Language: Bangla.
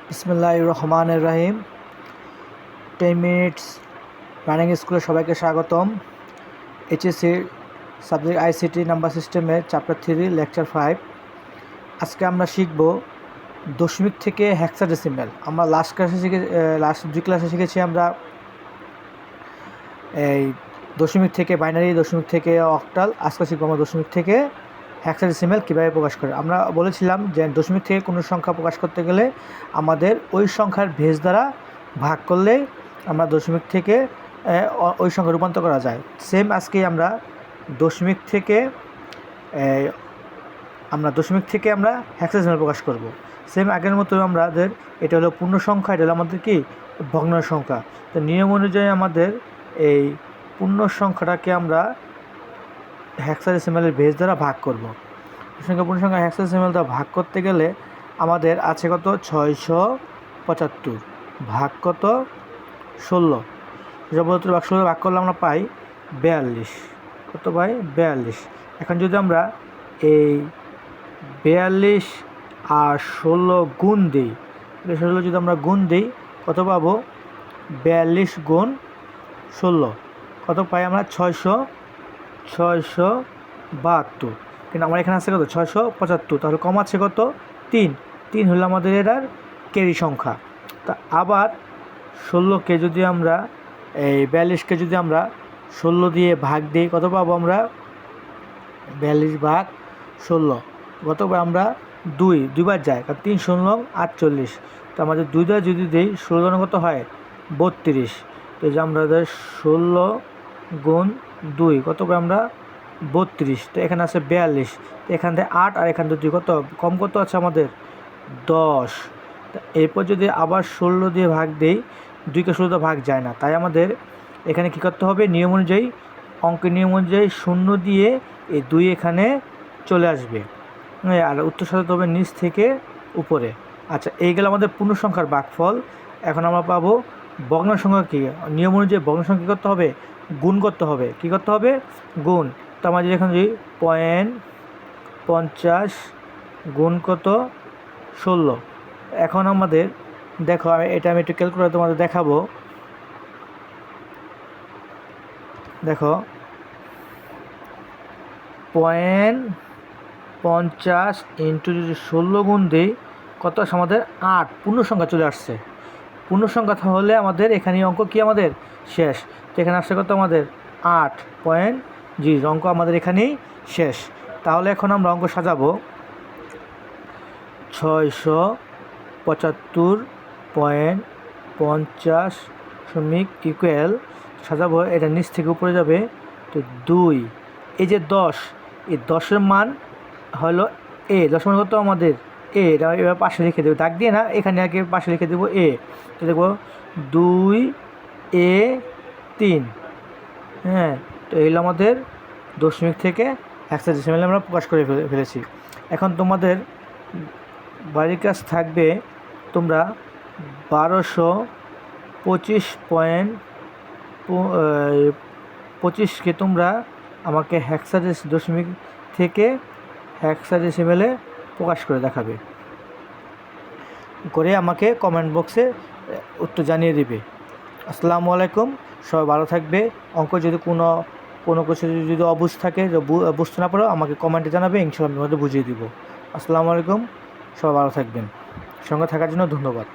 বিসমিল্লাহির রহমানির রহিম। 10 মিনিটস রানিং স্কুলে সবাইকে স্বাগতম। এইচএসসি সাবজেক্ট আইসিটি নাম্বার সিস্টেমের চ্যাপ্টার 3 লেকচার 5। আজকে আমরা শিখব দশমিক থেকে হেক্সাডেসিমেল। আমরা লাস্ট দুই ক্লাসে শিখেছি আমরা এই দশমিক থেকে বাইনারি, দশমিক থেকে অক্টাল। আজকে শিখব আমরা দশমিক থেকে হেক্সাডেসিমেল কীভাবে প্রকাশ করে। আমরা বলেছিলাম যে দশমিক থেকে কোনো সংখ্যা প্রকাশ করতে গেলে আমাদের ওই সংখ্যার বেস দ্বারা ভাগ করলেই আমরা দশমিক থেকে ওই সংখ্যা রূপান্তর করা যায়। সেম আজকে আমরা দশমিক থেকে আমরা হেক্সাডেসিমেল প্রকাশ করব। সেম আগের মতো আমাদের এটা হলো পূর্ণ সংখ্যা, এটা হলো আমাদের কি ভগ্ন সংখ্যা। তো নিয়ম অনুযায়ী আমাদের এই পূর্ণ সংখ্যাটাকে আমরা হেক্সাডেসিমেলের বেস দ্বারা ভাগ করব। পূর্ণ সংখ্যা হেক্সাডেসিমেল দ্বারা ভাগ করতে গেলে আমাদের আছে কত 675 ভাগ কত 16। 75 ভাগ 16 ভাগ করলে আমরা পাই 42। কত পাই 42। এখন যদি আমরা এই 42 আর 16 গুণ দিই, 16 যদি আমরা গুণ দিই কত পাবো 42 গুণ 16 কত পাই আমরা 672। কিন্তু আমার এখানে আছে কত 675, তাহলে কম আছে কত 3 হলো আমাদের এটার ক্যারি সংখ্যা। তা আবার 16কে যদি আমরা এই 42কে যদি আমরা 16 দিয়ে ভাগ দিই কত পাবো আমরা 42 ভাগ 16 কত পাবো আমরা 2বার যায়, কারণ 3 16 48। তো আমাদের 2 দ্বারা যদি দিই 16 কত হয় 32। তো যে আমরা 16 গুণ 2 কত পাই আমরা 32। তো এখানে আছে 42, তো এখান থেকে 8 আর এখান থেকে 2 কত কম কত আছে আমাদের 10। তো এরপর যদি আবার 16 দিয়ে ভাগ দেই, 2কে 16 দিয়ে ভাগ যায় না, তাই আমাদের এখানে কি করতে হবে নিয়ম অনুযায়ী, অঙ্কের নিয়ম অনুযায়ী 0 দিয়ে এই 2 এখানে চলে আসবে আর উত্তর সাজাতে হবে নিচ থেকে উপরে। আচ্ছা, এই গেল আমাদের পূর্ণ সংখ্যার ভাগফল। এখন আমরা পাবো ভগ্ন সংখ্যা। কি নিয়ম অনুযায়ী ভগ্ন সংখ্যা কী করতে হবে গুণ করতে হবে। কি করতে হবে গুণ। তো আমাদের এখানে যদি 0.50 গুণ কত 16। এখন আমাদের দেখো এটা আমি একটু ক্যালকুলেটর তোমাদের দেখাবো। দেখো 0.50 ইন্টু যদি 16 গুণ দিই কত আসে আমাদের 8 পূর্ণ সংখ্যা চলে আসছে। পূর্ণ সংখ্যা হলে আমাদের এখানে অঙ্ক কি আমাদের শেষ। তো এখানে আসছে কত আমাদের 8.0 অঙ্ক আমাদের এখানেই শেষ। তাহলে এখন আমরা অঙ্ক সাজাবো 675.50 ইকুয়াল সাজাবো, এটা নিচ থেকে উপরে যাবে। তো 2 এই যে 10, এই 10-এর মান হলো এ। 10 মান কত আমাদের এ, এটা এবার পাশে লিখে দেবো দাগ দিয়ে না, এখানে আগে পাশে লিখে দেবো এ। তো দেখবো 2A3। হ্যাঁ, তো এই হলো আমাদের দশমিক থেকে হেক্সাডেসিমেলে আমরা প্রকাশ করে ফেলেছি। এখন তোমাদের বাড়ির কাজ থাকবে, তোমরা 1225কে তোমরা আমাকে দশমিক থেকে হেক্সাডেসিমেলে প্রকাশ করে দেখাবে, করে আমাকে কমেন্ট বক্সে উত্তর জানিয়ে দিবে। আসসালামু আলাইকুম, সবাই ভালো থাকবে। অঙ্ক যদি কোনো কিছু যদি অবুঝ থাকে, বুঝতে না পারো আমাকে কমেন্টে জানাবে, ইনশাআল্লাহ আমি তোমাদের বুঝিয়ে দিব। আসসালামু আলাইকুম, সবাই ভালো থাকবেন। সঙ্গে থাকার জন্য ধন্যবাদ।